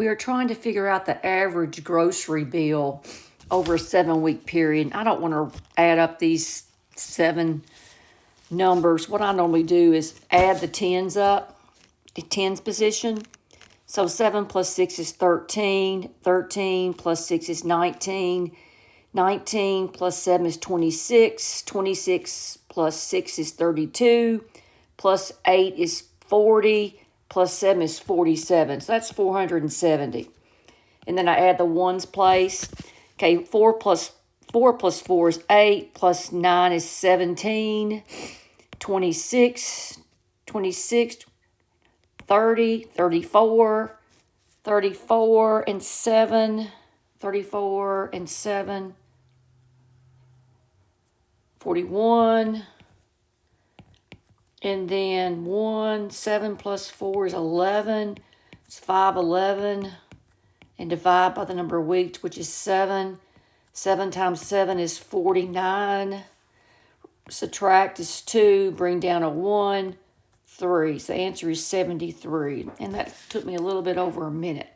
We are trying to figure out the average grocery bill over a 7-week period. I don't want to add up these 7 numbers. What I normally do is add the tens up, the tens position. So 7 plus 6 is 13. 13 plus 6 is 19. 19 plus 7 is 26. 26 plus 6 is 32. Plus 8 is 40. Plus 7 is 47. So that's 470. And then I add the ones place. Okay, 4 plus 4 is 8. Plus 9 is 17. 26, 30, 34, 34 and 7, 34 and 7, 41. And then 7 plus 4 is 11. It's 511. And divide by the number of weeks, which is 7. 7 times 7 is 49. Subtract is 2. Bring down a 1. 3. So the answer is 73. And that took me a little bit over a minute.